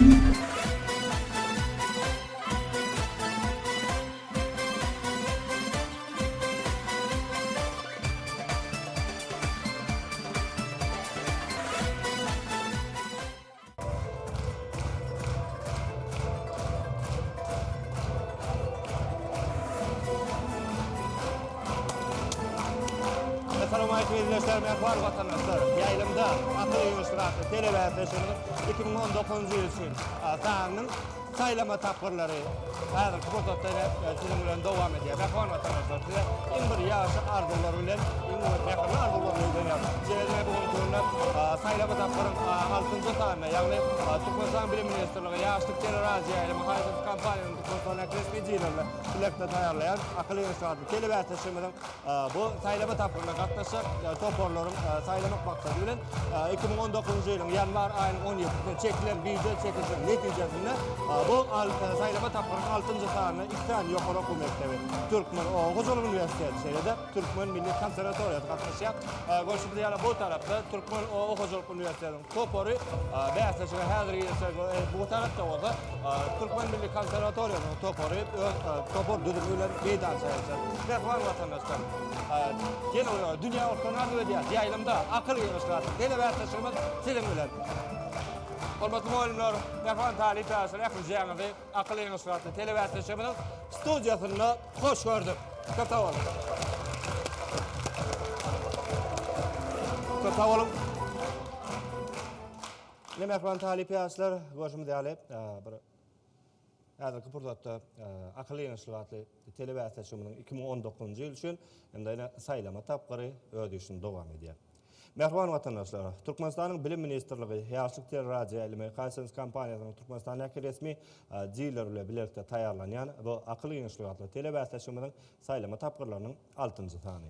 Assalamu alaykum izleyiciler, merhaba vatandaşlar. Yayılımda akıl yığıştırası televizyonunun 2019 yıl için sahanın saylama tapırları hazır kursatları sizin bilen devam ediyor. Merhaba vatandaşlar, size bir yağışı arzular bilen, merhaba arzular bilen Celezine bu konuda saylama tapırın 6. sahanına, yani Türkmenistan Bilim Ministerliği Yağışlık Telerazi Yayılımı Hayatı Kampanyanın Türkmenistan'ın resmi cilerle birlikte tayarlayan akıl yığıştırası televizyonunun bu saylama tapırına katlaşıp toparların saylamak maksadıyla 2019 yılın yanvar ayının 17'sinde çekilen video çekilişinin neticesinde bu saylama tapırının 6. sahanına 2 tane yukarı okul mektebi Türkmen Hocaluk Üniversitesi şeyde Türkmen Milli Konservatuariyatı katlaşıp görüşüp yani bu tarafta Türkmen Hocaluk Üniversitesi'nin toparı Beyaztaşı ve hazır bu tarafta olsa Türkmen Milli Konservatuariyatının toparı topar düdümüyle meydan sayılır. Ve vatandaşlar yine dünya ortalarını ödeyeceğiz. Yayılımda akıl yığıştırası televizyonumuz sizin bilen. Hürmetli muallimler, Mehman Talip Yasir Ekrizyanı'nı akıl yığıştırası televizyonumuzun stüdyasında hoş gördük. Kısa olun. Kısa olun. Mehman Talip Yasir, görüşümüz değerli. Hazırkı fırsatda akıl yığıştırası televizyonumuzun 2019 yıl için hem de saylama tapqarı ödeyişini devam ediyor. Merhaba vatandaşlar, Türkmenistan'ın Bilim Ministerliği Yağışlık Telerazi Yayılımı Kayseriz Kampanyası'nın Türkmenistan'daki resmi cilerle birlikte tayarlanan bu akıl yığıştırası televizyonumuzun saylama tapqarlarının 6. sahanı.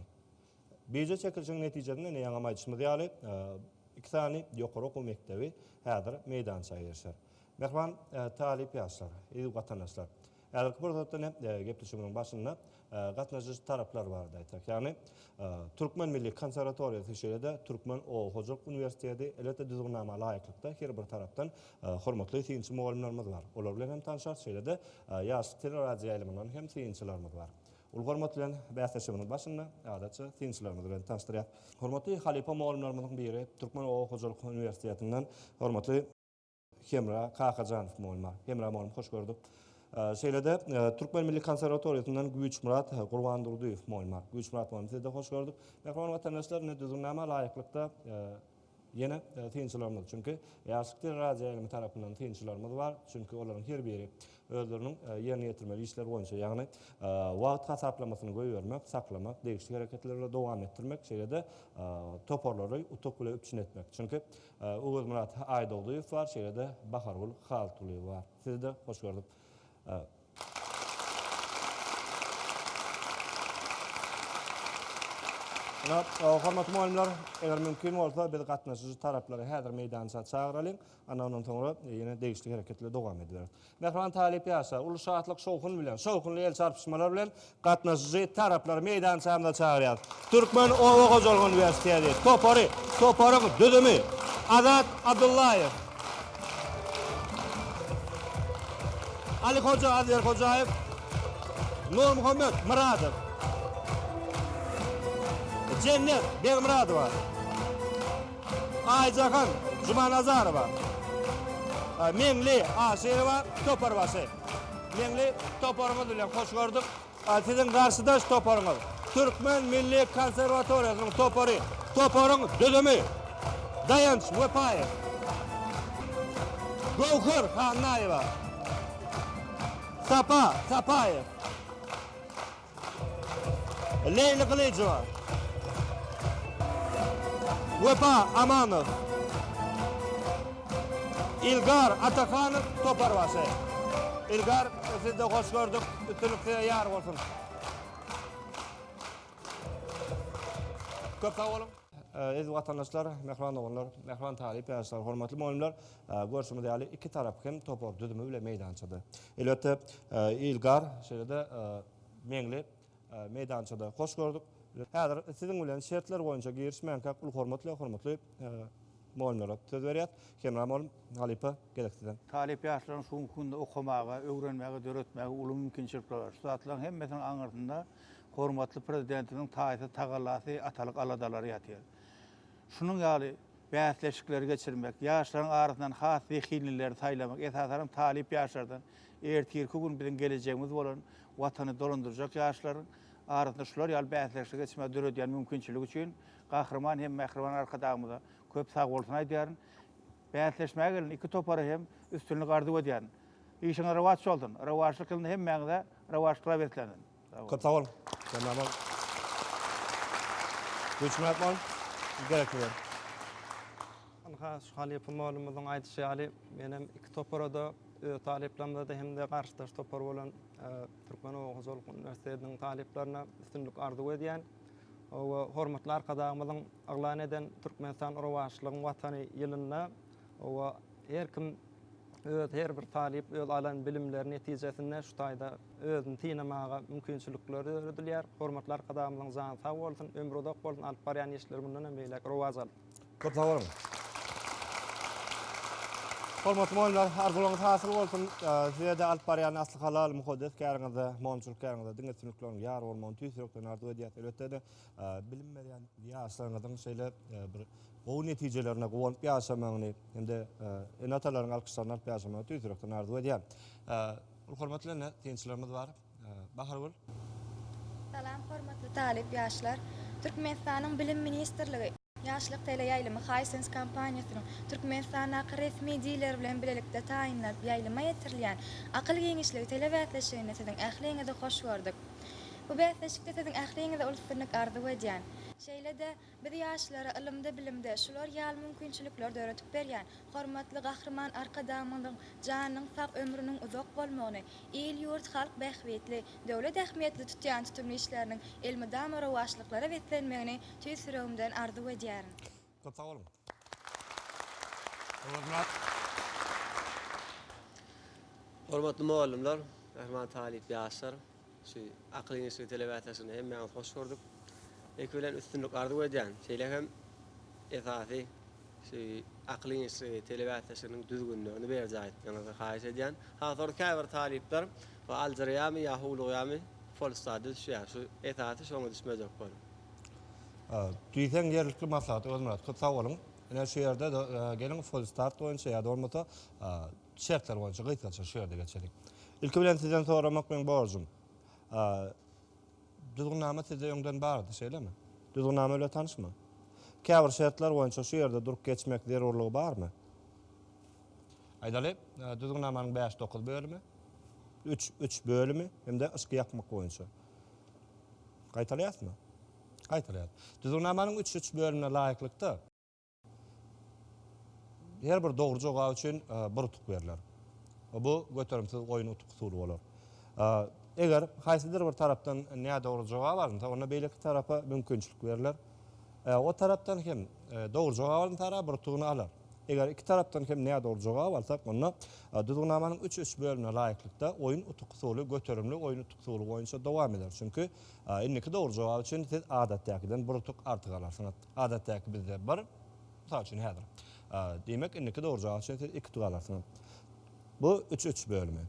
Birce çekilişinin neticesinde ne yanılmayışımız yani 2 tane yukarı okul mektebi hazır meydan sayılır. Merhaba Talip Yasir, iyi vatandaşlar. Hazırkı fırsatda gepleşmenin başında katnaşıcı taraflar vardı. Yani Türkmen Milli Konservatuariyatı şeyde Türkmen Hocaluk Üniversitesi elbette düzgünleme layıklıkta her bir taraftan hürmetli tiyinçi muallimlerimiz var. Onlar hem tanışar şeyde Yağışlık Telerazi Yayılımından hem tiyinçilerimiz var. Hürmetli Beyaztaşı'nın başında adatçı tiyinçilerimiz tanıştırıyor. Hürmetli Halife muallimlerimizin biri Türkmen Hocaluk Üniversitesi'nden hürmetli Hemra Kakacanov muallim. Hemra muallim hoş gördük. Şeylerde Türkmen Milli Konservatuariyatından Güç Murat Qurban Durduyev muallim. Güç Murat muallim size de hoş gördük. Merhaba vatandaşlar, ne düzgünleme layıklıkta yine tiyinçilerimiz. Çünkü Yağışlık Telerazi Yayılımı tarafından tiyinçilerimiz var. Çünkü onların her biri özlerinin yerine getirmeli işler boyunca yani vaqt hesaplamasını koyuvermek, saklamak, değişik hareketlerle devam ettirmek, şeyde toparları utokule üçün etmek. Çünkü Uğuz Murat Aydoğduyev var, şeyde Baharul Haltuliyev var. Sizi de hoş gördük. Hürmetli muallimler, eğer mümkün olsa bir katnaşıcı tarafları hazır meydanına çağıralım. Ondan sonra yine değişik hareketlerle devam ediyoruz. Merhaba Talip Yasir, ulu saatlik şovkun bilen, şovkunlu el çarpışmalar bilen katnaşıcı tarafları meydanına çağırıyoruz. Türkmen Hocaluk Üniversitesi, toparın düdümü, Azat Abdullayev. Ali Hoca, Azer Hocayev, Nur Muhammed Muradov. Cennet Begmuradova, Aycakan Cumanazarova, Mengli Aşirova Toparbaşı. Mengli toparımız ile hoş gördük. Sizin karşıdaş toparımız. Türkmen Milli Konservatuariyası'nın toparın düdümü. Dayanç Vepayev. Gokır Hanayeva. Sapayev. Leyli Kılıcıva. Vepa Amanov. İlgar Atakanov Toparbaşı. İlgar siz de hoş gördük. Bütünlükte yar olsun. Köp sağ olun. Aziz vatandaşlar, mehman oğullar, mehman Talip Yasir, hürmetli muallimler, görüşümüz değerli iki taraf hem topar düdümü ile meydançada. Elbette İlgar şeyde Mengli meydançada hoş gördük. Hazır sizin bilen şartlar boyunca girişmeyen hürmetli moğollara söz berýär. Kemram oğlum Halipa gerektiren. Talip yaşlaryň şu günde okumaga, öwrenmäge, döretmäge uly mümkinçilikler bar. Şu zatlaryň hemmesiniň aňyrtynda hormatly prezidentimiň taýyty tagalasy atalyk aladalary ýatýar. Şunun ýaly bäsleşikleri geçirmek, ýaşlaryň arasyndan has zehinlileri saýlamak, esasaram talip ýaşlardan ertirki gün biziň geleceğimiz bolan watany dolandyrjak ýaşlaryň arasynda şular ýaly bäsleşik geçirmek döredýän mümkinçiligi üçin gahrman hem mährman arkadagymyza köp sag bolsun aýdýaryn. Bäsleşmäge gelin iki topary hem üstünlük ardy edýän. Işiňe rawat boldun. Rawatçylyk kılyn hem mäňde rawatçyla betlendin. Köp sağ olun. Kemram oğlum. Güçmät oğlum. Gerektiren. Halipy molumyzyň aýdyşy ýaly menem iki toparada taleplerimde de hem de garşydaş topar bolan Türkmen Owuzuluk Üniversitetiniň taliplerine üstünlük ardy edýän. O hormatly arkadagymyzyň aglan eden Türkmenistan rawatçylygyň watany ýylyna o her kim her bir talip öz alan bilimleri netijesinde şu taýda özüni tinamaga mümkinçilikleri öredilýär. Hormatly arkadagymyzyň zany sag bolsun, ömrü uzak bolsun, alyp barýan işleri bundan emeýlek rawazal. Köp sağ olun. Hormatly moğollar, arzularınız hasıl bolsun. Size de alyp barýan asly halal muhaddes käriňizde, moňçylyk käriňizde diňetçiliklerin ýar bolmagyny tüýsürekden ardy edýär. Elbetde de bilinmeýän ýaşlaryňyň şeýle bir gowy netijelerine gowunyp ýaşamagyny hemde enatalaryň alkyşlaryny alyp ýaşamagyny tüýsürekden ardy edýär. Hormatly tençilerimiz bar. Bahar bol. Salam hormatly talip ýaşlar. Türkmenistanyň bilim ministrligi Ýaşlyk tele ýaýlymy Haýsens kampaniýasynyň Türkmenistana resmi diýler bilen bilelikde taýinlap ýaýlyma ýetirilýän akyl geňişligi tele bäsleşigine siziň ähliňe de hoş gördük. Bu bäsleşikde siziň ähliňe de ulupdynyk ardy edýän. Şeýle de biz ýaşlara ilmde bilimde şular ýaly mümkinçilikler döretip berýän. Hormatly gahrman arkadagymyň janynyň sag ömrüniň uzak bolmagyny, el ýurt halk bähwetli, döwlet ähmiýetli tutýan tutumly işleriniň elmidam rawatçylyklara wetlenmegini tüýsüregimden ardy edýär. Köp sağ olun. Hormatly muallimler, rahman talip ýaşlar, şu aklyň işi telewätasyny hem mäňe hoş gördük. Ekbilen üstünlük ardy edýän. Şeýle hem esasy şu aklyň işi telewätasynyň düzgünligini berjäýet. Ýa-da haýyş edýän. Hazır käbir talipler we aljaryamy ýa-hulugyamy folstady düşýär. Şu esasy şoňa düşmejek bol. Tüýsen ýerlikli maslahat özüňiz. Köp sag olun. Ene şu ýerde gelin folstart boýunça ýa-da bolmasa şertler boýunça gyýtgaça şu ýerde geçelik. Ilki bilen sizden soramak men borjum. Düzgünname size öňden bardy, şeýlemi? Düzgünname ile tanışma. Käbir şertler boýunça şu ýerde durup geçmek zerurlygy barmy? Aýdaly, düzgünnamanyň 5-9 bölümi, 3 bölümi hemde ışky ýakmak boýunça. Gaýtalýasmy? Gaýtalýar. Düzgünnamanyň 3 bölümine laýyklykda her bir dogry jogap üçin bir utuk berler. Bu göterimsiz oýun utuk usuly bolar. Eger haýsydyr bir tarapdan näme dogry jogap alynsa, ona beýleki tarapa mümkinçilik berler. O tarapdan hem dogry jogap alan tarap bir utugyny alar. Eger iki tarapdan hem näme dogry jogap alsak, onda düzgünnamanyň 3 bölümine laýyklykda oýun utuk usuly, göterimli oýun utuk usuly boýunça dowam eder. Çünki indiki dogry jogap üçin siz adatdakydan bir utuk artyk alarsyňyz. Adatdaky bizde bir, misal üçin häzir. Demek indiki dogry jogap üçin siz 2 utuk alarsyňyz. Bu 3 bölümi.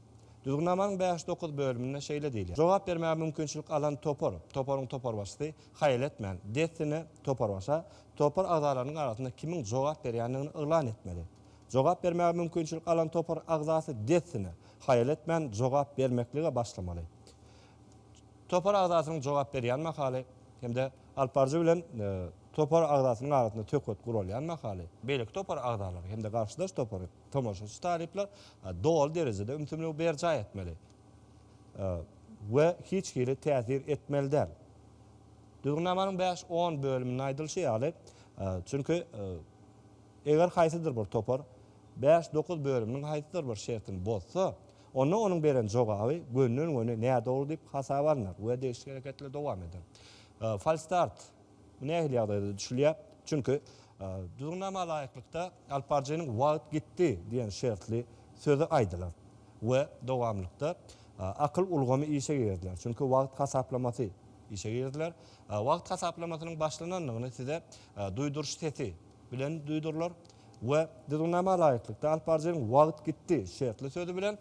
Düzgünnamanyň 5-9 bölümine şeýle diýilýär. Jogap bermäge mümkinçilik alan topar, toparyň topar başy haýal etmän. Destine topar başa, topar agzalarynyň arasynda kimiň jogap berýändigini elan etmeli. Jogap bermäge mümkinçilik alan topar agzasy destine haýal etmän jogap bermeklige başlamaly. Topar agzasynyň jogap berýän makaly hemde alparjy bilen topar agzasynyň arasynda tököt gurulýan makaly. Beýleki topar agzalary hemde garşydaş topary tomoşaçy talipler dol derejede ümtümlük berjä etmeli. We hiç kiri täsir etmelidir. Düzgünnamanyň 5-10 bölümini aýdylşy ýaly. Çünki eger haýsydyr bir topar 5-9 bölüminiň haýsydyr bir şertini bozsa, onu onun beren jogaby gönlüň öňüne näme dogry diýip hasap alnar. We deşik hereketler dowam eder. Falstart nähili ýagdaýda düşülýär. Çünki düzgünnama laýyklykda alparjynyň wagt gitdi diýen şertli sözi aýdylar. We dowamlykda akyl ulgamy işe girdiler. Çünki wagt hasaplamasy işe girdiler. Wagt hasaplamasynyň başlananlygyny size duýduruş sesi bilen duýdurlar. ve düzgünleme layıklıkta alıp barjyň wagt gitdi şertli sözü bilen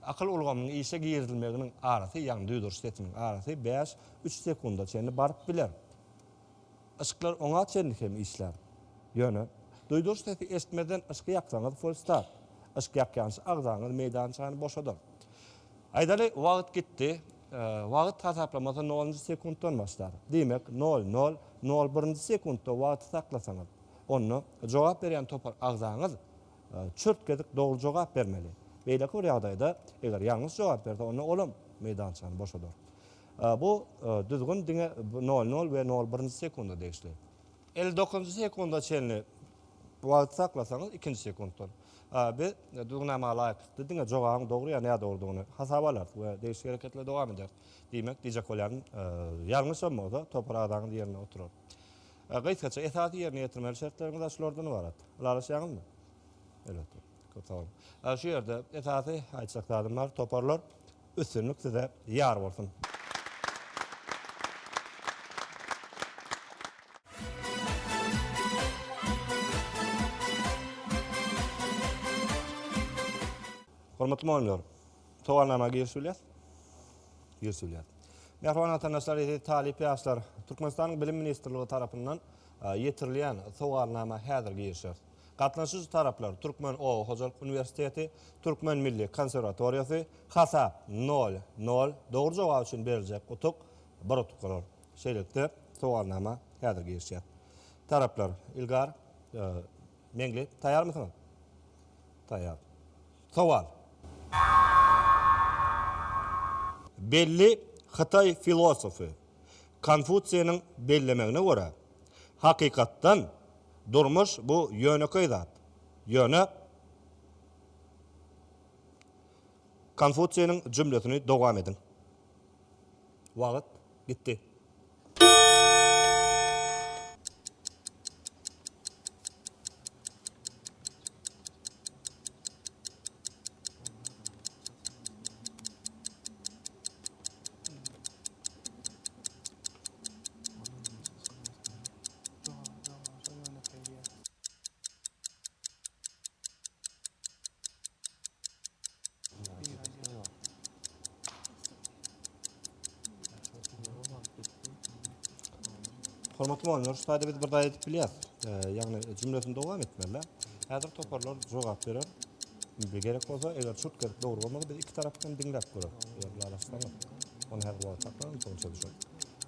akıl ulgamynyň işe girizilmeginiň arasy ýagny düýdürüş etiniň arasy 5-3 sekunda çenli barıp biler. Işıklar ona çenlik hem işler. Yönü. Duýduryş sesi esmeden ışık yaksaňyz full stop. Işık yakýançy agzaňyz meýdan çygyny boşadyr. Aýdaly wagt gitdi. Wagt hasaplamasa 0 sekunddan başlar. Demek 0,001 sekundda wagt saklasaňyz, onu jogap berýän topar agzaňyz çört gezek dogry jogap bermeli. Beýle bir ýagdaýda eger ýalňyz jogap berse, onu olum meýdan çygyny boşadyr. Bu düzgün diňe 00 we 01 sekunda degişli. 59 sekunda çenli wagt saklasaňyz 2 sekunddan. Biz düzgünleme layykly diňe jogabyň dogry ýa näde boldugyny hasap alar we degişli hereketler dowam eder. Demek diýjek bolaryn ýalňyş bolmasa topragdaň ýerine oturar. Gaýtgaça esasy ýerine ýetirmeli şertlerimiz de şulardan ibarat. Alaşýaňyzmy? Elbetde. Köp şu ýerde esasy aýtjaklarymlar toparlar üstünlük size ýar bolsun. Hormatly muallimler, sogalnama girşülýär. Merhaban atanaslar, talip ýaşlar, Türkmenistanyň Bilim Ministrligi tarapyndan ýetirilýän sogalnama häzir girşär. Gatnaşyjy taraplar Türkmen Owa Hojalyk Universiteti, Türkmen Milli Konserwatoriýasy, hasap 0-0 dogry jogap üçin beriljek utuk bir utuk bolar. Şeýlekde sogalnama häzir girşär. Taraplar ilgar meňli taýarmysyňyz? Taýar. Sowal. Belli Xitay filosofi Konfutsiýanyň bellemegine görä hakykatdan durmuş bu ýönököý zat. Ýöne Konfutsiýanyň jümlesini dowam edin. Wagt gitdi. Hormatly muallimler, şu taýda biz bir daýy edip bilýär. Ýagny jümlesini dowam etmeli. Häzir toparlar jogap berer. Bir gerek bolsa, eger çurt gerek dogry bolmasa, biz iki tarapdan diňläp görür. Eger alaşsaňyz, onu her wagt saklan, soňça düşer.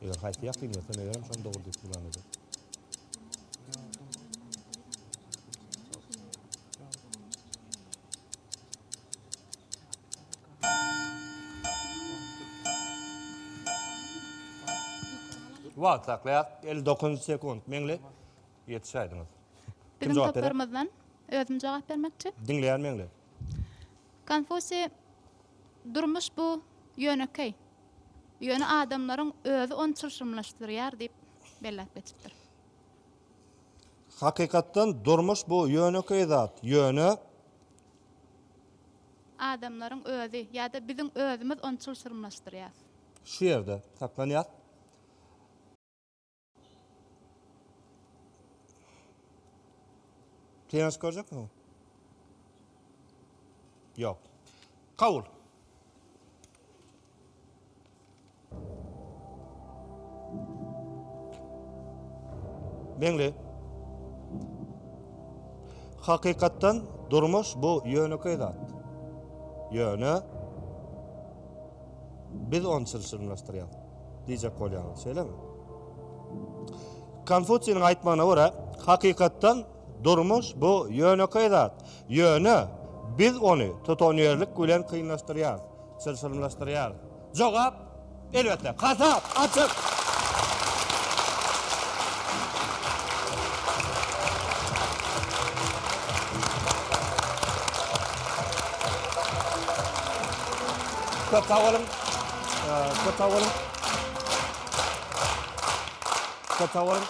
Eger haýsy ýakynlasa, megerem şonu dogry diýip bilendir. Wagt saklaýar 59 sekund. Meňli ýetişäýdiňiz. Bizim toparımızdan özüm cevap vermekçi. Dinleýän meňli. Konfusiy durmuş bu ýönököý. Ýöne adamlaryň özü onu çyrşymlaşdyrýar diýip bellap geçipdir. Hakykatdan durmuş bu ýönököý zat. Ýöne Adamlaryň özü ýa-da bizim özümüz onu çyrşymlaşdyrýar. şu ýerde saklanýar. Tienes görecek mi? Yok. Kavul. Meňli. Hakykatdan durmuş bu ýönököý zat. Ýöne biz onu çyrşymlaşdyrýar. Diýjek bolýar, şeýlemi? Konfutsiýanyň aýtmagyna görä, hakykatdan durmuş bu ýönököý zat. Ýöne biz onu tutanýarlyk bilen kynlaşdyrýar, çyrşymlaşdyrýar. Jogap elbetde hasap açyk. Katawalım.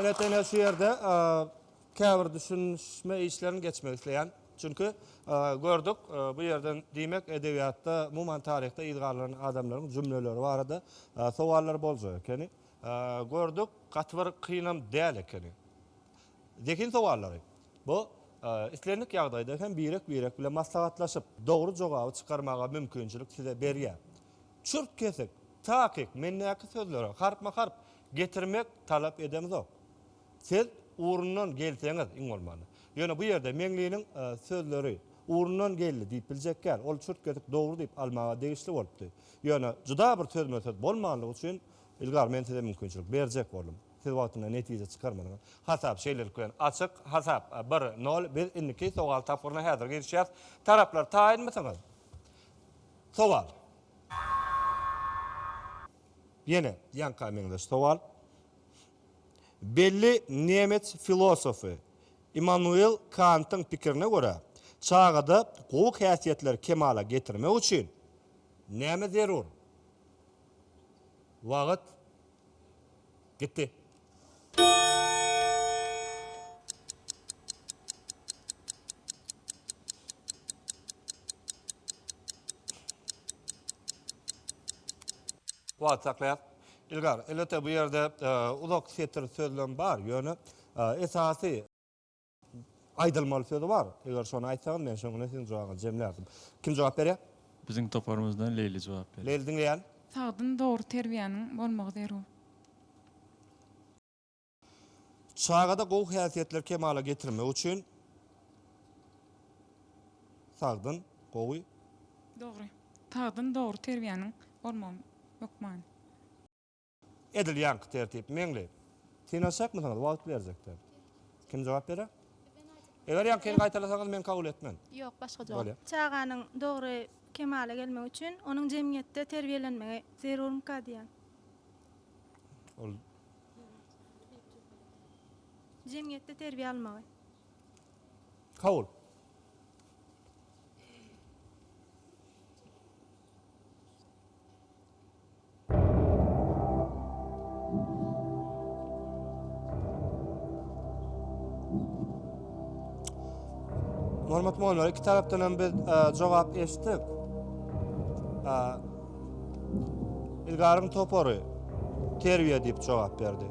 Evet, şu ýerde käbir düşünme işlerini geçmek isleyen. Çünkü gördük bu yerden demek edebiyatda, muman tarihte ilgarlanan adamların cümleleri vardı. Sovallar bolca ekeni. Gördük katvar kıynam değil ekeni. Zekin sovalları. Bu islendik ýagdaýda hem birek bilen maslahatlaşyp dogry jogaby çykarmaga mümkinçilik size berýär. Çürt kesik, takik, mennäki sözleri harpma-harp getirmek talap edemizok. Siz uğrundan gelseňiz iň bolmaly. Ýöne bu ýerde meňliğiniň sözleri uğrundan geldi diýip biljekler. Ol çürt kesik dogry diýip almaga degişli bolupdy. Ýöne juda bir söz bolmanlygy üçin ilgar men size mümkinçilik berjek boldum. Siz wagtynda netije çykarmadyňyz. Hasap şeýler bilen açyk, hasap 1-0 biz indiki sowal tapyryna häzir gelişýär. Taraplar taýinmasaňyz. Sowal. Yine yanka meňde sowal. Belli Nemet filosofi Immanuel Kant'ın pikirine göre çağda gowuk häsiýetler kemala getirmek üçin näme zerur? Wagt gitti. Wagt saklayap. İlgar, elbette bu yerde uzak setir sözlem bar. Ýöne esasy aýdylmaly sözi bar. Eger şonu aýtsaňyz men şoňa siziň jogabyňyzy jemlerdim. Kim jogap berýär? Biziň toparymyzdan Leyli jogap berdi. Leyli diňleýän. Sagdyn dogry terbiýanyň bolmagy zerur. Çağda gowuk häsiýetler kemala getirmek üçin sagdyn gowy Dogry. Sagdyn dogry terbiýanyň bolmagy ýokmany. edil ýanky tertip meňli. Tinaşakmysyňyz? Wagt berjekler. Kim jogap berýär? Eger ýanky gaýtalasaňyz men kabul etmem. Yok, başka Bolýar. cevap. Çağanın doğru kemale gelmek için onun cemiyette terbiyelenmeye zerur diýen. Ol Cemiyette terbiye almagy. kabul. Hormat muallimler, iki tarapdan hem biz jogap eşitdik. İlgarın topory terbiye diýip jogap berdi.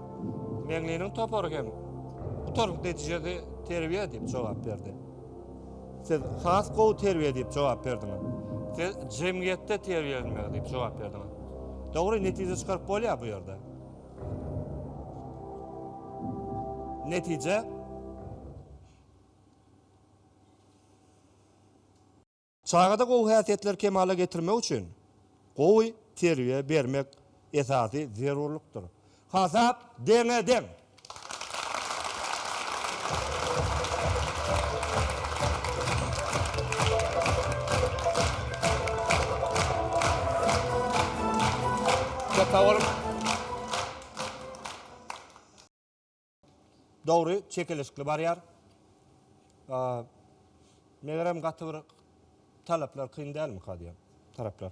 Meňliğiniň topory hem bu toruk netijede terbiye diýip jogap berdi. Siz has gow terbiye diýip jogap berdiňiz. Siz jemgyýetde terbiyelenmek diýip jogap berdiňiz. Dogry netije çykaryp bolýar bu ýerde. Netije çağda gowy häsiýetler kemala getirmek üçin gowy terbiye bermek esasy zerurlukdyr. Hasap deňe-deň. Gatawalım. Dogry çekilişli barýar. Megerem gaty bir talaplar kyn dälmi kadýan taraplar.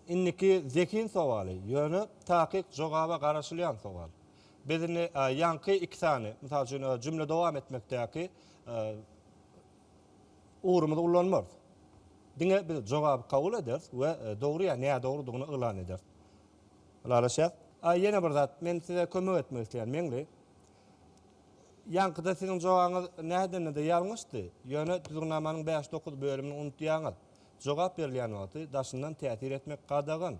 Inniki zekin sowaly, ýöne takyk jogaba garaşylýan sowal. Bizini ýanky iki sany, mysal üçin jümle dowam etmekdäki uğrumyzy ullanmaz. Diňe biz jogaby kabul ederiz we dogry ýa näme dogrydygyny elan ederiz. Alaşýar. Ýene bir zat men size kömek etmek isleýän meňli. Yankıda sizin jogaňyz nädende ýalňyşdy. Ýöne düzgünamanyň 5-9 bölümini unutýaňyz. Jogap berilýän wagty daşyndan täsir etmek gadagan.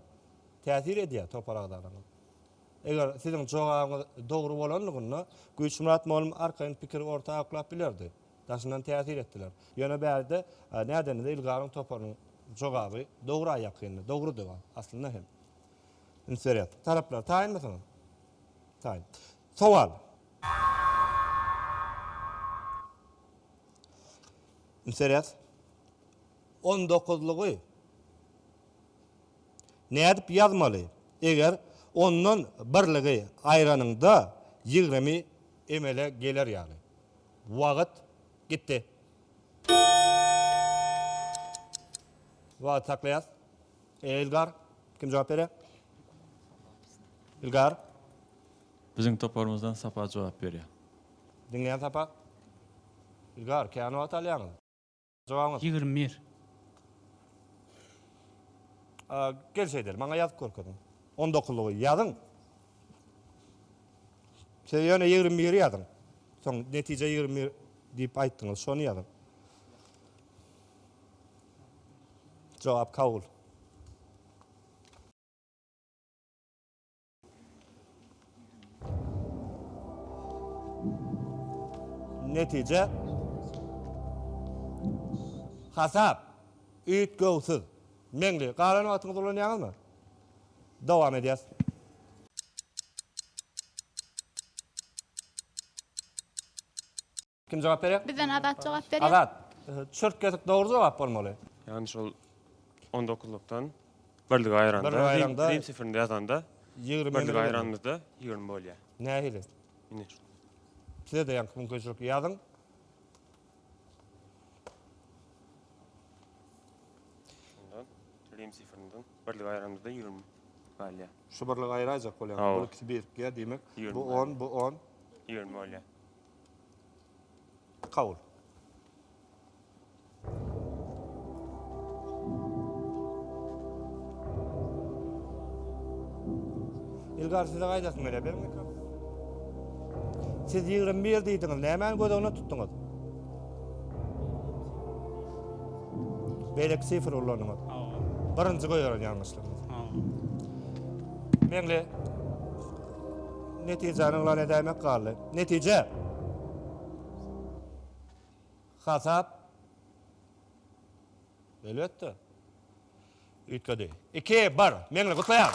Täsir edýär toparagdaryň. Eger sizin jogaňyz dogry bolanlygyny Güýç Murat muallim arkaň pikir ortaklap bilerdi. Daşyndan täsir etdiler. Ýöne bärde nädende ilgaryň toparyň jogaby dogry ýakynly, dogrydyr aslynda hem. Inseriýat. Taraplar taýinmasyňyz? Taýin. Sowal. Inseriýat. 19-lugy nädip ýazmaly? Eger ondan birligi aýranyňda 20 emele geler ýaly. Wagt gitdi. Wagt saklaýas. Ilgar kim jogap berýär? Ilgar. Biziň toparymyzdan Sapa jogap berýär. Dinleýän Sapa. Ilgar, käni atalýaňyz? Jogabyňyz? 21. Gelseýdir, maňa ýazyp görkezdiň. 19-lugy ýazyň. Sen ýöne 21 ýazyň. soň netije 20 diýip aýtdyňyz, şonu ýazyn. Jogap kabul. Netije hasap üýtgöwsiz. Meňli galan watyňyz bolan ýaňyzmy? Dowam edýäs. Kim jogap berýär? Bizden Azat jogap berýär. Azat, çört kesik dogry jogap bolmaly. Yani şol 19'luktan birlik ayranda, Birlik ayranda- Rim sifirinde yazanda 20 birlik ayranımızda 20 bolýar. Nähili? Ine. Size de ýa mümkinçilik ýazyň. Ondan Rim sifirinden birlik ayranımızda 20 bolýar. Şu birlik aýrajak bolýar. Hawa. Bu ikisi birlikge diýmek. 20. Bu 10, bu 10. 20 bolýar. Kabul. İlgar size gaýdasyn bere bermek. Siz 21 diýdiňiz, näme gözüňe tutduňyz? Belek sifir ulanyňyz. Birinji goýaran ýalňyşlyk. Meňle netijeni lan edemek galy. Netije hasap elbetde üýtgedi. 2-1 meňle gutlaýar.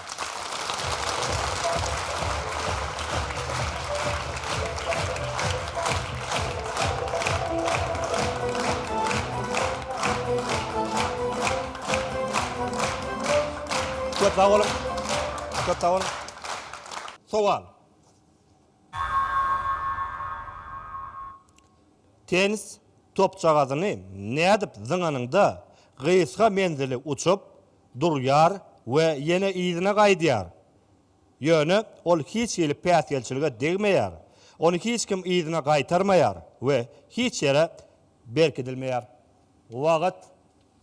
Köp sağ olun. Köp sağ olun. Sowal. Tenis top çagazyny nädip zyňanyňda gysga menzili uçup durýar we ýene ýyzyna gaýdýar. Ýöne ol hiç ýeli päsgelçilige degmeýär. Onu hiç kim ýyzyna gaýtarmaýar we hiç ýere berkidilmeýär. Wagt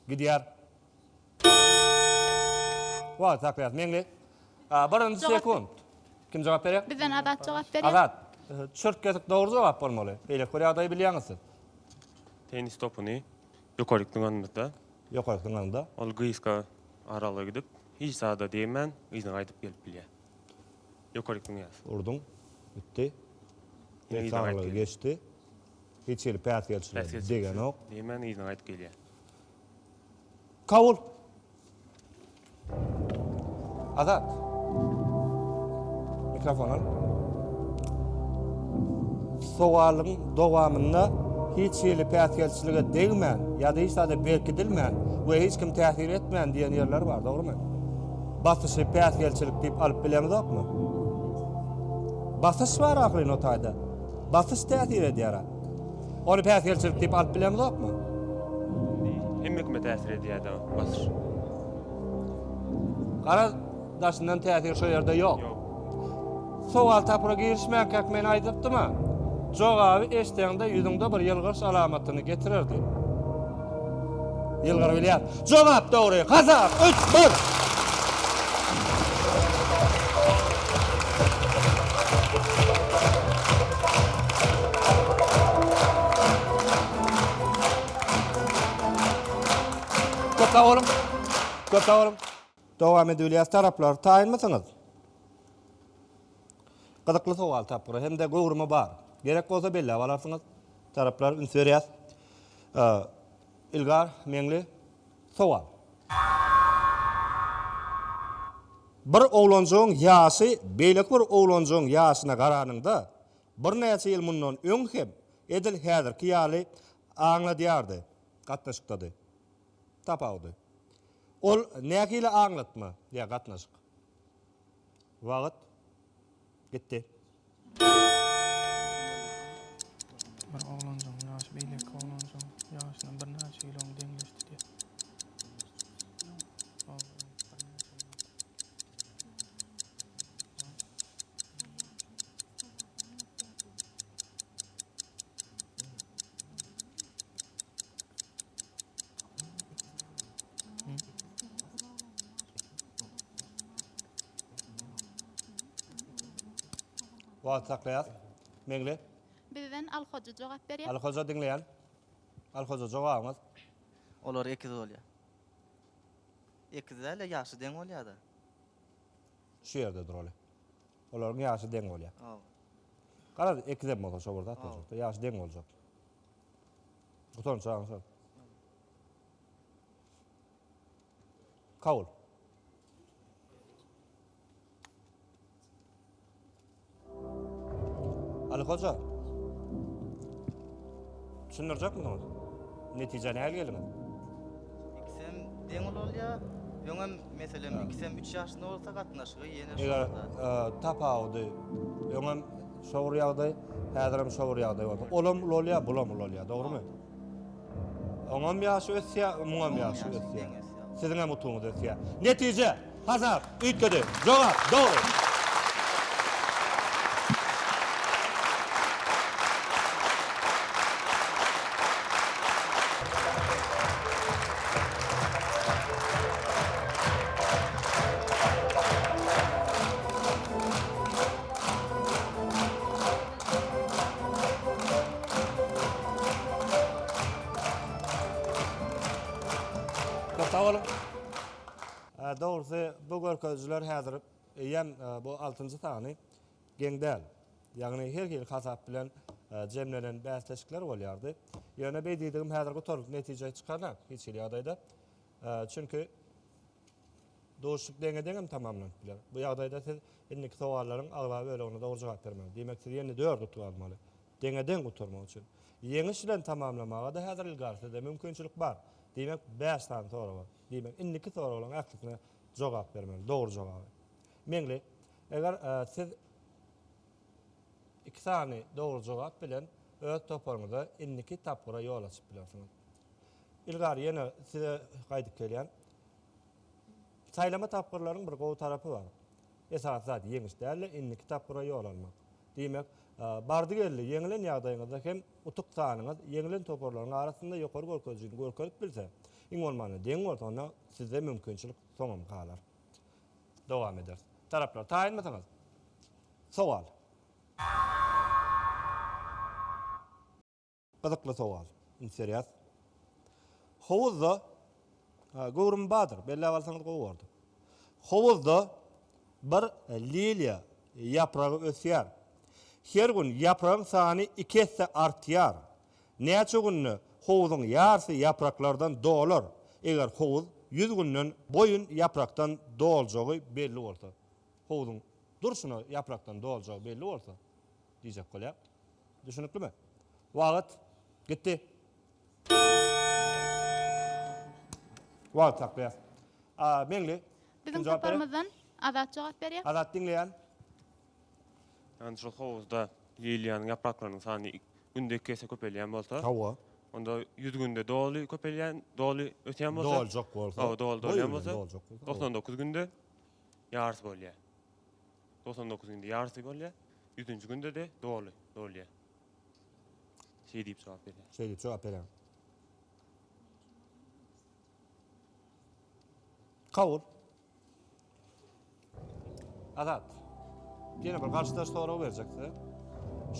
gidýär. Wagt saklayat meňli. Birinji sekund. Kim jogap berýär? Bizden Azat jogap berýär. Azat, çört kesik dogry jogap bolmaly. Eýle koýaday bilýäňiz. Tenis topunu ýokarykdyň anynda, Ýokarykdyň anynda. ol gyýyska araly gidip, hiç sada diýmen, gyýyna gaýdyp gelip bilýär. Ýokarykdyň ýaz. Urdun, bitti. Ýene ýyzyna Sağlığı gaýdyp geçti. Hiç ýeli päsgelçilige degen ok. diýmen, gyýyna gaýdyp gelýär. Kabul. Azat. Mikrofon al. Sowalyň dowamynda hiç ýeli päsgelçilige degmen, ýa-da hiç sada berkidilmän we hiç kim täsir etmän diýen ýerler bar, dogrymy? Basyşy päsgelçilik diýip alyp bilemez okmy? Basyş bar ahly notaýda. Basyş täsir edýär. Onu päsgelçilik diýip alyp bilemez okmy? Hemmekime täsir edýär-de basış. Qara daşyndan täsir şo ýerde ýok. Ýok. Sowal tapyra girişmek hak men aýdypdyma? Jogaby eşdeňde ýüzüňde bir ýylgyş alamatyny getirirdi. Ýylgyr bilýär. Jogap dogry. Hasap 3-1. Köp oğlum. Köp oğlum. Dowam edilýär taraplar taýynmasyňyz. Gyzykly sowal tapyry hem de gowrumy bar. Gerek bolsa belli alarsınız. Taraplar ünsürýär. İlgar meňli sowal. Bir oğlanjyň ýaşy beýlek bir oğlanjyň ýaşyna garanyňda bir näçe ýyl mundan öň hem edil häzirki ýaly aňladýardy. Gatnaşykdy. Tapawdy. Ol näkile aňlatma ýa gatnaşyk. Wagt gitti. Bir oğlanjyň ýaşy beýlek oğlanjyň ýaşyna bir näçe ýyl öň deňleşdi diýip. Wagt saklayat. Meňli Bizden alhoca cevap berýär. Alhoja dinleýän. Alhoja jogabyňyz. Olar ekiz bolýar. Ekizler ýaşy deň bolýar-da. Şu ýerde duraly. Olaryň ýaşy deň bolýar. Aw. Qarad ekizem bolsa şu burada atjak. Ýaşy deň boljak. Oton çağın. Kabul. Ali Hoca. Düşünürjek misiniz? Netije näme geldi? İkisem deň bolýar. Ýöňem meselem ikisem 3 ýaşynda bolsa gatnaşygy ýene Eger tapawdy, ýöňem şowur ýagdaý, häzirim şowur ýagdaý bolsa, olam bolýar, bulam bolýar, dogrymy? Oňam ýaşy ötse, muňam ýaşy ötse. Siziň hem utuňyz ötse. Netije, hazır, üýtgedi. Jogap, dogry. Sağolun. Doğrusu bu görkezler häzir ýem bu 6-njy tany geňdäl. Ýagny her hil hasap bilen jemlenen bäsleşikler bolýardy. Ýöne beýdiğim häzirki toruk netije çykarlar hiç ýagdaýda. Çünki doşluk deňe tamamlanıp biler. Bu ýagdaýda siz indiki sowallaryň aglaby ölegine dogry jogap bermeli. Demek ki ýene 4 tutup almaly. Deňeden guturmak üçin. Ýeňiş bilen tamamlamaga da häzir ilgarsyda mümkinçilik bar. Demek 5 tane soru var. Demek indiki soruların aktifine jogap bermeli, dogry jogap. Meňli, eger siz 2 tane dogry jogap bilen öz toparyňyza indiki tapgara ýol açyp bilersiňiz. Ilgari ýene size gaýdyp gelýän saýlama tapgyrlaryň bir gowy tarapy bar. Esas zat ýeňiş däl, indiki tapgara ýol almak. Demek bardy geldi ýeňilen ýagdaýyňyzda hem utuk sanyňyz ýeňilen toparlaryň arasynda ýokary görkezýän görkezip bilse, iň bolmany deň bolsa onda sizde mümkinçilik soňam galar. Dowam eder. Taraplar taýinmasaňyz. Sowal. Gyzykly sowal. Seriýas. Howuzda Gowrum Badyr belli alsaňyz gowurdy. Howuzda bir lilya ýapragy ösýär. Her gün yaprağın sany 2 hesse artýar. Näçe günni howuzyň ýarysy yapraklardan dolar. Eger howuz 100 günden boyun yapraktan doljagy belli bolsa, howuzyň durşuny yapraktan doljagy belli bolsa, diýjek bolýar. Düşüniklimi? Wagt gitdi. Wagt takýar. Meňli, Bizim toparymyzdan azat jogap berýär. Azat dinleýän. Yani şu hovuzda lilyanın yapraklarının sani günde 2 kese köpelýän bolsa, Hawa. onda 100 günde dolu köpelýän, dolu ötýän bolsa, Doljak bolsa. dolýan bolsa, 99 günde ýarysy bolýar. 99 günde ýarysy bolýar, 100-nji günde de dolýar. Şey diýip jogap berýär. Şey diýip jogap berýär. Kabul. Azat. Yine bir karşıdaş soru verecekse.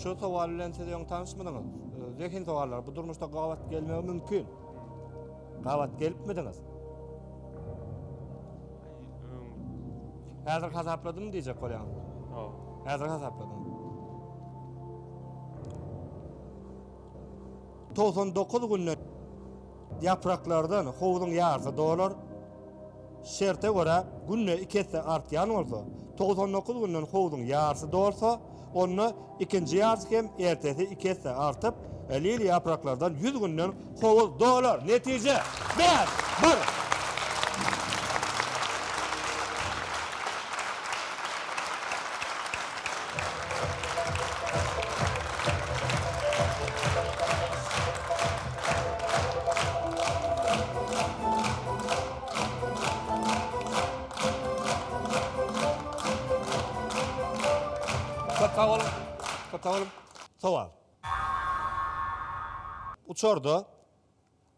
Şu sowal bilen siz ýoň tanışmadyňyz. Zekin sowallar bu durmuşda gawat gelmegi mümkin. Gawat gelipmidiňiz? Häzir hasapladym diýjek bolýan. Häzir hasapladym. 99 günlük yapraklardan howuzyň ýarysy dolar. Şerte göre günne 2 hesse artýan bolsa, 99 günden howuzyň ýarysy dolsa, onu ikinji ýarysy hem ertesi 2 hesse artyp, lili yapraklardan 100 günden howuz dolar. Netije 5-1. Katalım. Sowal. Uçorda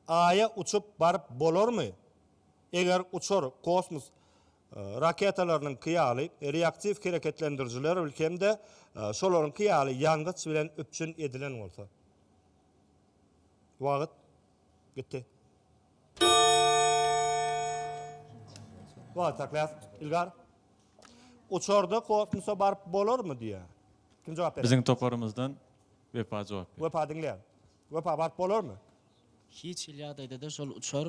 Aýa uçup barıp bolarmy? Eger uçor kosmos raketalarynyň kyýaly, reaktiv hereketlendiriciler ülkemde şolaryň kyýaly ýangıç bilen üpçün edilen bolsa. Wagt gitti. Wagt taklas ilgar. Uçorda korkmusa barıp bolarmy diýe. Kim jogap berer? Biziň toparymyzdan Wepa jogap berýär. Wepa diňler. Wepa barıp bolarmy? Hiç ýagdaýda da şol uçar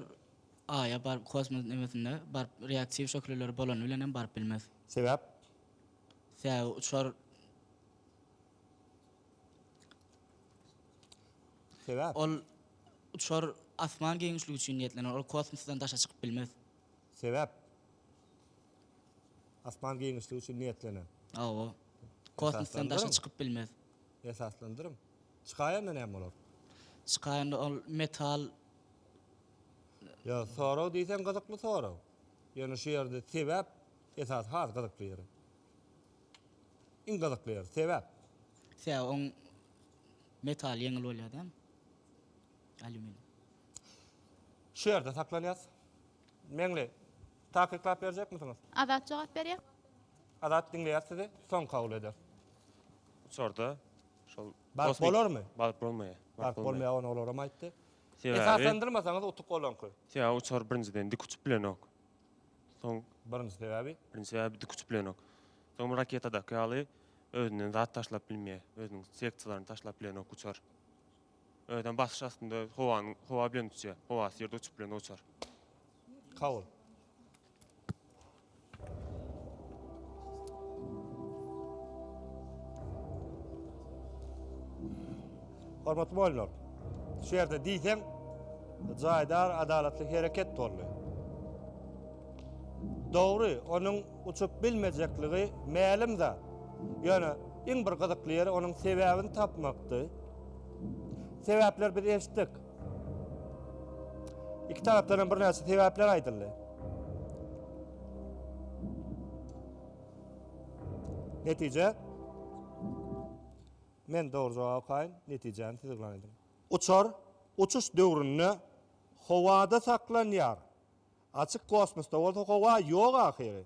aya barıp kosmos nemesinde barıp reaktiv şökleleri bolan bilen hem barıp bilmez. Sebäp? Sebäbi uçar Sebäp? ol uçar asman geňişligi üçin niýetlenir. Ol kosmosdan daşa çykyp bilmez. Sebäp? Asman geňişligi üçin niýetlenir. Awa. Kosmosdan daşa çykyp bilmez. Esaslandyrym. Çykaýanda näme bolar? Çykaýanda ol metal Ya soraw diýsen gyzykly soraw. Ýöne şu ýerde sebäp esas has gyzykly ýeri. Iň gyzykly ýer sebäp. sebäbi on metal ýeňil bolýar da. Alüminyum. Şu ýerde saklanýas. Meňle takyklap berjekmisiňiz? Azat jogap berýär. Adat diňleýär sizi, soň kabul eder. Uçorda şol Barıp kosmik- bolarmy? Barıp bolmaýar. Barıp bolmaýar onu olaram aýtdy. Sebäbi Esaslandyrmasaňyz utuk bolanky. sebäbi uçor birinciden dik uçup bilen ok. Soň Birinji sebäbi birinci sebäbi dik uçup bilen ok. Soň raketada ýaly özünden zat taşlap bilmeýär, özüniň sekçiýalaryny taşlap bilen ok uçar. Öýden basyş astynda howa bilen uçýar. Howasy ýerde uçup bilen uçar. kabul. Hormatly bolanlar. Şu ýerde diýsem, jaýdar adalatly hereket boldy. Dogry, onuň uçup bilmejekligi mälim zat. Ýöne iň bir gyzykly ýeri onuň sebäbini tapmakdy. Sebäpler biz eşitdik. İki tarapdan bir näçe sebäpler aýdyldy. Netije men dogry jogap kaýyn, netijeni siz glanydym. Uçar, uçuş döwründe howada saklanýar. Açyk kosmosda bolsa howa ýok ahyry.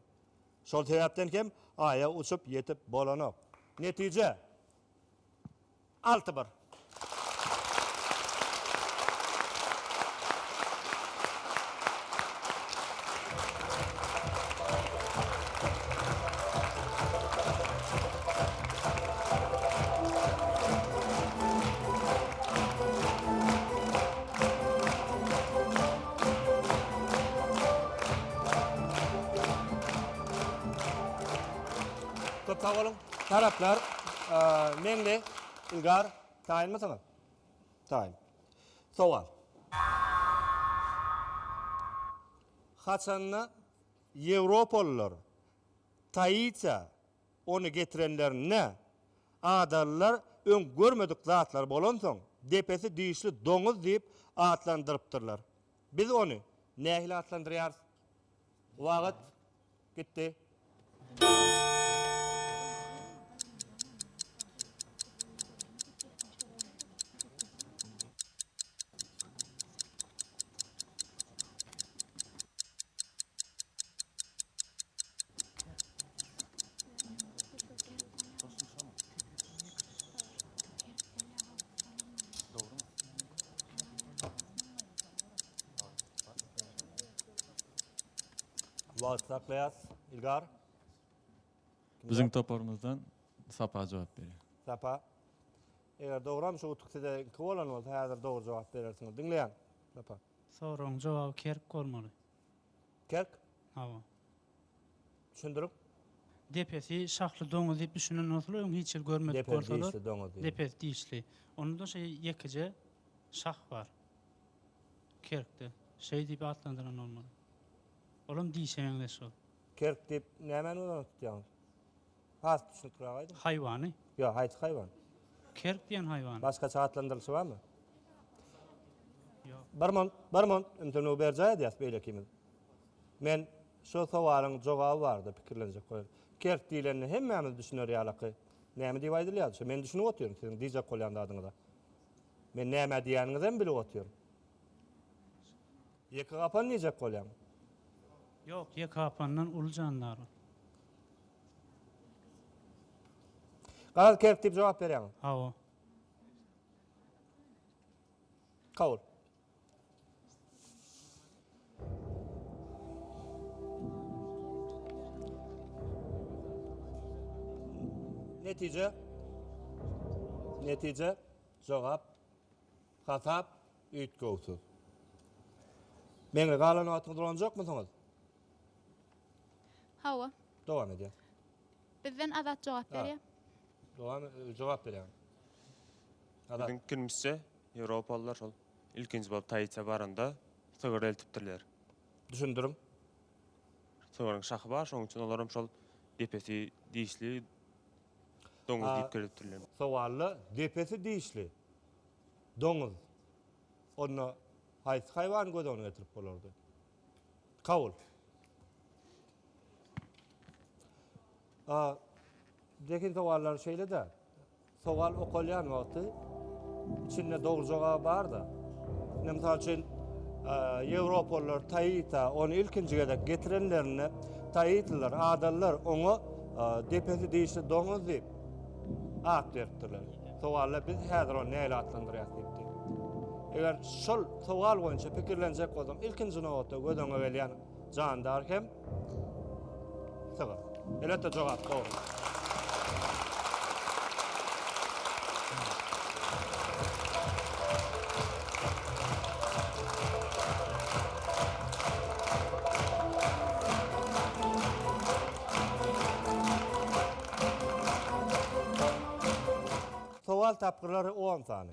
Şol sebäpden hem aya uçup ýetip bolanok. Netije 6-1. Köp sağ olun. Taraplar meňle ilgar taýynmasaňyz. Taýyn. Sowal. Haçanna Ýewropalılar taýyça onu getirenlerine adallar ön görmedik zatlar bolan soň depesi diýişli doňuz diýip atlandyrypdyrlar. Biz onu nähili atlandyrýarys? Wagt gitdi. Wagt saklaýas, ilgar. Biziň toparymyzdan Sapa jogap berýär. Sapa. Eger dogram şu utukda bolan bolsa häzir dogry jogap berersiňiz. Dinleýän. Sapa. Soraň jogaby kerk bolmaly. Kerk? Hawa. Düşündirin. Depesi şahly doňuz diýip düşünen bolsalar, öň hiç görmedik Depes bolsalar. diýişli doňuz diýip. Depes diýişli. Onda da ýekije şah bar. Kerkde. Diýip atlandyran olmaly. Olam diýşeňde şol. Kerk diýip nämäni unutýaň? Has düşünip duraýdy. Haýwany. Ýa, haýt haýwan. Kerk diýen haýwan. Başga çatlandyryşy barmy? Ýok. Barman, imtihany berjäýdi ýas beýle kimil. Men şu sowalyň jogaby bardy, pikirlenjek goýar. Kerk diýileni hemmämiz düşünýär ýalyky. Näme diýip aýdylýar? Men düşünip otyrym, siziň diýjek bolýan adyňyza. Men näme diýäniňizi hem bilip otyrym. Ýeki gapan diýjek bolýan. Yok, Yekapan'dan Ulucanlar. Galat kerk dip jogap berýän. Hawa. Kabul. Netice jogap hatap ütgöwsüz. Meňe galan atdylan jokmy soňuz? Hawa. Dowam edýär. Bizden azat cevap berýär. Dowam jogap berýän. Bizden kirmişse Europalılar şol ilkinci bolup taýyça baranda sögür eltipdirler. Düşündürüm. Sögürüň şahy bar, şoň üçin olaram şol depesi diýişli doňuz diýip keretdirler. Sowally depesi diýişli. Doňuz. Onu hayvan gözüne getirip bolardy. Kabul. Dekin sowallar şeýle de. Sowal okulýan wagty içinde dogry jogap bar da. Misal üçin Ýewropalılar taýyta onu ilkinjige de getirenlerini taýytlar, adallar onu depesi diýişli doňuz diýip at beripdirler. Sowalla biz häzir onu näle atlandyrýas diýipdi. Eger şol sowal boýunça pikirlenjek bolsam ilkinji nowatda gödöňe gelýän jandar hem sagar. Elbetde jogap dogry. Sowal tapgyrlary 10 sany.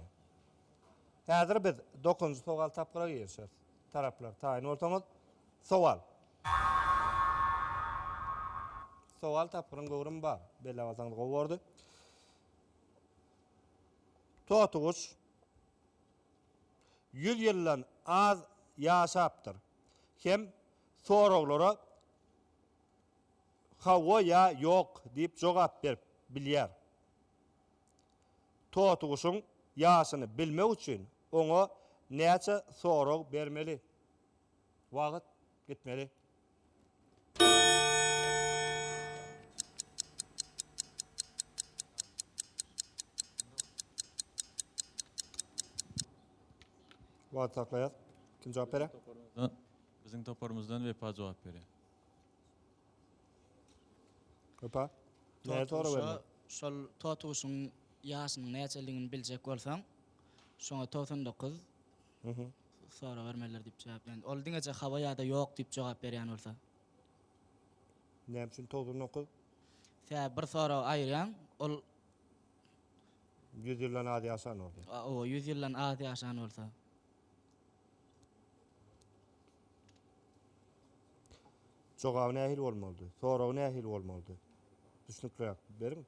Häzir biz 9-njy sowal tapgyra geçýär. Taraplar taýyn bolsaňyz sowal. Sowal tapgyryň gowrun bar. Belle basaňyz gowurdy. Totuguş 100 ýyldan az ýaşapdyr. Hem soraglara hawa ya ýok diýip jogap berip bilýär. Totuguşun ýaşyny bilmek üçin oňa näçe sorag bermeli? Wagt gitmeli. Wagt taklaýar. Kim jogap berýär? Biziň toporumuzdan Wepa jogap berýär. Wepa. Näme sorag berýär? Şol totuguşyň ýaşynyň näçeligini biljek bolsaň, şoňa 99 sonra bermeler diýip jogap berýän. Ol diňeçe hawa ýa-da ýok diýip jogap berýän bolsa. Näme üçin 99? Sen bir sonra aýyrýan, ol 100 ýyldan az ýaşan boldy. O 100 ýyldan az ýaşan bolsa. Jogap nähil bolmaly? Sorag nähil bolmaly? Düşünükler berin.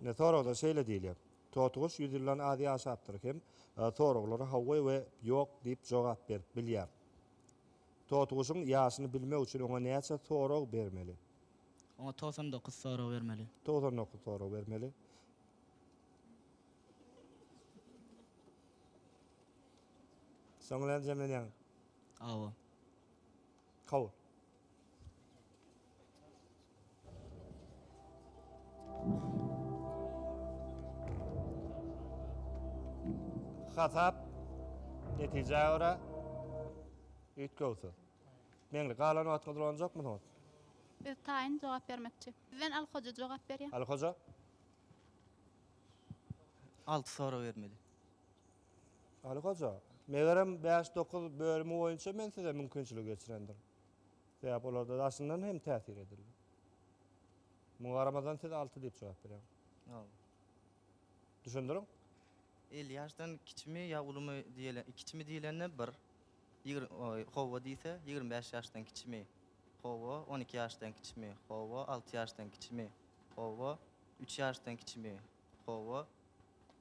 Ne soragda şeýle diýilýär. Totuguş 100 ýyldan az ýaşapdyr hem soraglary hawa we ýok diýip jogap berip bilýär. Totuguşyň ýaşyny bilmek üçin oňa näçe sorag bermeli? Oňa 99 sorag bermeli. 99 sorag bermeli. Soňlan jemlenýän. Awa. Kabul. Hatap netije ora ütgöwsüz. Meňle galan atdylan jokmy soňuz? Biz taýyn jogap bermekçi. Bizden Alhoja jogap berýär. Alhoja 6 sorag bermeli. Alhoja, megerem 5-9 bölümi boýunça men size mümkinçilik geçirendir. Sebäp olarda aşyndan hem täsir edilir. Mugaramadan siz 6 diýip jogap berýär. Düşündürüň? 50 ýaşdan kiçimi ýa ulumy diýelen, kiçimi diýilende bir howa diýse 25 ýaşdan kiçimi howa, 12 ýaşdan kiçimi howa, 6 ýaşdan kiçimi howa, 3 ýaşdan kiçimi howa,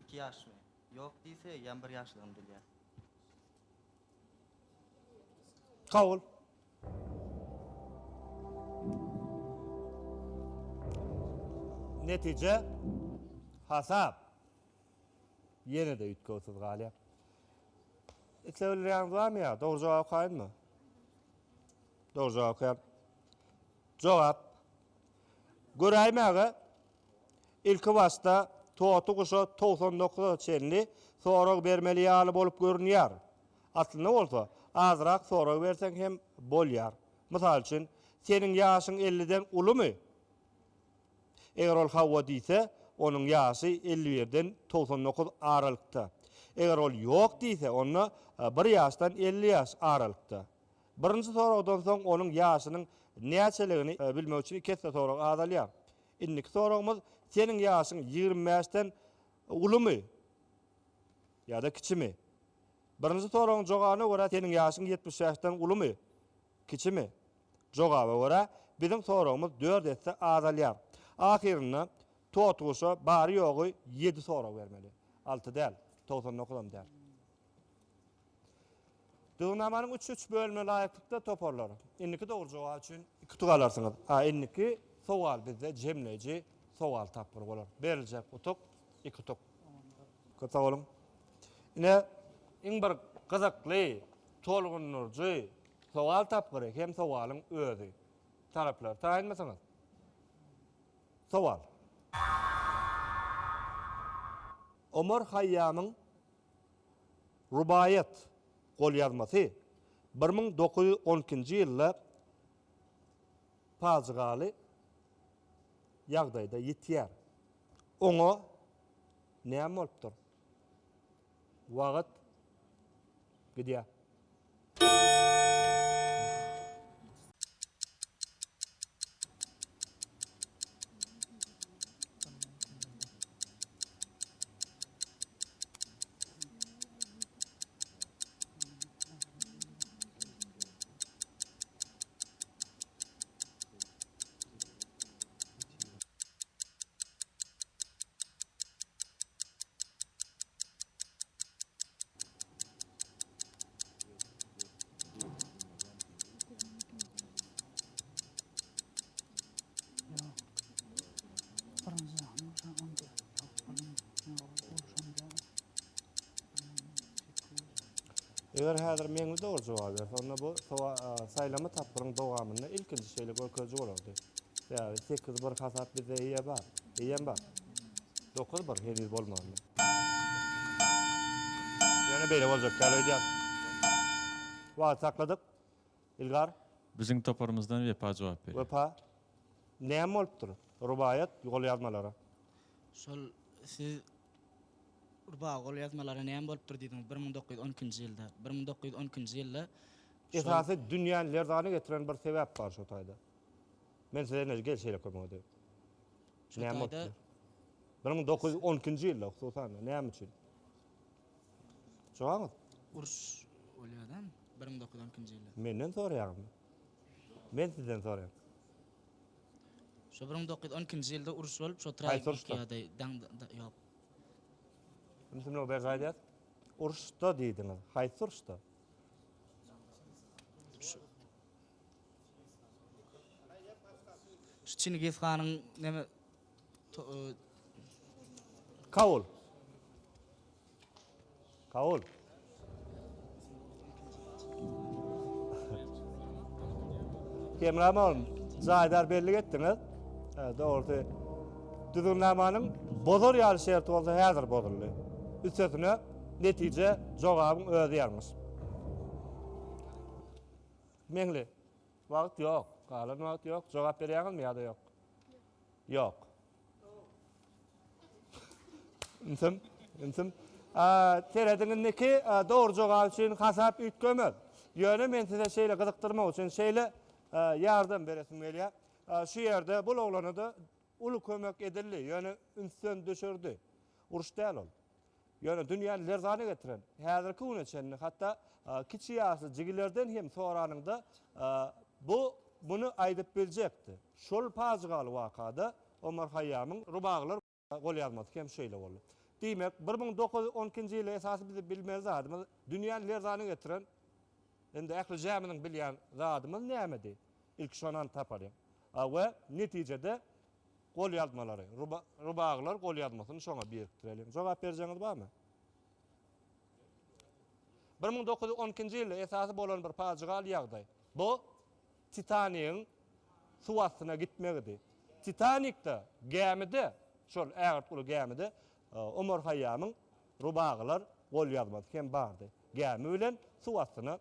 2 ýaşmy ýok diýse ýa 1 ýaşdan bilýär. Kabul. Netice hasap. Yine de ütgöwsüz galya. Etlebilýän barmy ýa? Dogry jogap gaýdymy? Doğru cevap koyam. Cevap. Göreymäge ilki başta toğutu kuşu 99 çenli sorag bermeli ýaly bolup görünýär. Aslında bolsa azrak sorag berseň hem bolýar. Mysal üçin senin ýaşyň 50-den ulumy? Eger ol Hawwa diýse, onuň ýaşy 51-den 99 aralykda. Eger ol ýok diýse, onu 1 ýaşdan 50 ýaş aralykda. Birinji soragdan soň onuň ýaşynyň näçeligini bilmek üçin ikisi sorag adalýar. Indiki soragymyz senin ýaşyň 25-den ulumy? Ýa-da kiçimi? Birinji soragyň jogabyna görä senin ýaşyň 70 ýaşdan ulumy? Kiçimi? Jogaby görä bizim soragymyz 4 etse adalýar. Ahirine totuşa bari ýogy 7 sorag bermeli. 6 däl, 99 däl. Dünamanyň 3 bölüme laýyklykda toparlar. Indiki dogry jogap üçin 2 tug alarsyňyz. Indiki sowal bizde jemleji sowal tapyr bolar. Beriljek utuk 2 tug. Köpä bolun. Ine iň bir gyzykly, tolgunurjy sowal tapyry hem sowalyň özi. Taraplar taýynmasaňyz. Sowal. Omar Hayyamyň Rubayat golýazmasy 1912-nji ýylda pazgaly ýagdaýda ýetýär. Oňa näme bolupdyr? Wagt gidýär. Eger häzir meňe dogry jogap berse, onda bu saýlama tapyryň dowamyna ilkinji şeýle görkezji bolardy. Ýa 8 bir hasap bize ýa bar. Ýem bar. 9 bir heriz bolmady. Ýene beýle boljak galýar. Wagt sakladyk. Ilgar Biziň toparymyzdan wepa jogap berýär. Wepa näme bolupdyr? Rubayat golýazmalary. Şol siz Urba gol yazmalary näme bolupdyr diýdiňiz 1912-nji ýylda. 1912-nji ýylda esasy dünýäni lerzany getiren bir sebäp bar şo taýda. Men size näme gelşeýle koymagy. Näme bolupdyr? 1912-nji ýylda hususan näme üçin? Jogamy? uruş bolýardan 1912-nji ýylda. Menden soraýarmy? Men sizden soraýam. Şo 1912-nji ýylda uruş bolup şo tragediýada ýok. Bizim o berzaýdyr. Uruşda diýdiňiz. Haýsy uruşda? Şu Çingiz Hanyň näme Kavul. Kavul. Kemramon zaýdar belli etdiňiz. Dogry. Düzünlamanyň bozor ýaly şerti bolsa häzir bozuldy. Üstesine netije jogabyň özi ýarmyş. Meňli. Wagt ýok. Galan wagt ýok. Jogap berýärmi ýa-da ýok? Ýok. Intim. Terediňizniki dogry jogap üçin hasap ütgemek. Ýöne men size şeýle gyzykdyrmak üçin şeýle ýardam beresim gelýär. Şu ýerde bu oglana da ulu kömek edildi. Ýöne ünsön düşürdi. Uruş däl ol. Ýöne dünýäni lerzany getiren. Häzirki güneçeni hatda kiçi ýaşy jigilerden hem soranyňda bunu aýdyp biljekdi. Şol pazgaly wakada Omar Hayyamyň Rubaglar golýazmasy hem şeýle boldy. Diýmek 1912-nji ýyly esasy bizi bilmez zadymyz dünýäni lerzany getiren endi ähli jäminiň bilýän zadymyz nämedi? İlk şonan taparym. We netijede golýazmalary, Rubaglar golýazmasyny şoňa biriktirelim. Jogap berjeňiz barmy? 1912-nji ýylda esasy bolan bir pajygal ýagdaý. Bu Titanik'in su astyna gitmegidi. Titanik'te gemide, şol ägirtkulu gemide Ömer Hayyam'ın rubaglar gol yazmadı hem bardy. Gemi bilen su astyna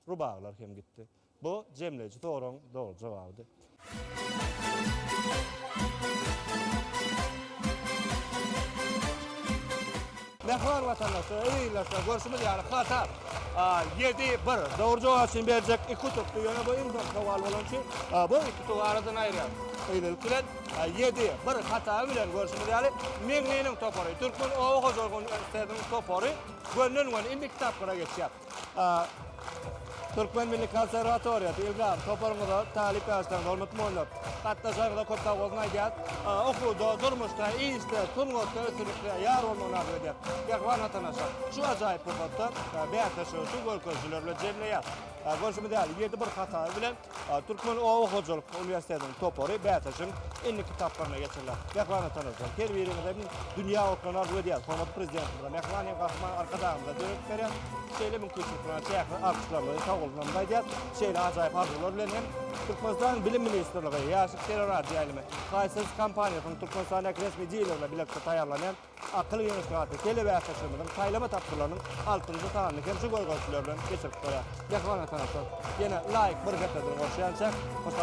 rubaglar hem gitti. Bu jemleji soruň dogry jawabydy. Mehman vatandaşlar, eýleşler, görüşmez ýaly hata. 7-1 dogry jogap üçin berjek 2 topdy ýöne bu imza sowal bolançy. Bu 2 top aradan aýrýar. Eýlelik bilen 7-1 hata bilen görüşmez ýaly Meňneýiň topary, Türkmen Owa Hozorgun Üniversitetiniň topary gönlen indi kitaplara geçýär. Türkmen Milli Konservatoriyasy ilgam toparymyza talip ýaşlaryň hormatly mollap gatnaşarda köp tagozun aýdýar. Okuwda, durmuşda, iýiste, tungatda ösürlikde ýar bolmagyna edýär. Ýagwan atanaşar. Şu ajaýyp bolupda beýatlaşy şu golközçüler bilen jemleýär. Görüşmez ýaly 7-1 hata bilen Türkmen Owa Hozorgun Üniversitetiniň topary beýatlaşyň indi kitaplaryna geçirler. Ýagwan atanaşar. Kelbirinde dünýä okunar edýär. Hormatly prezidentimiz Mehman Gahman arkadaşymyza döret berýär. Şeýle mümkinçilikler tähir alkışlamaly tagyldan baýdýar. Şeýle ajaýyp arzular bilen hem Türkmenistan Bilim Ministrligi ýaşyk terror diýilimi Kaysers kampaniýasynyň Türkmenistan resmi diýillerle birlikde taýýarlanan akıl ýöneşmegi telebäşleşmeginiň taýlama tapşyryklarynyň 6-njy sanyny hem şu golgöçüler bilen geçirip goýar. Ýagwan atanaşar. Ýene laýyk bir gepdir goşýança, hoş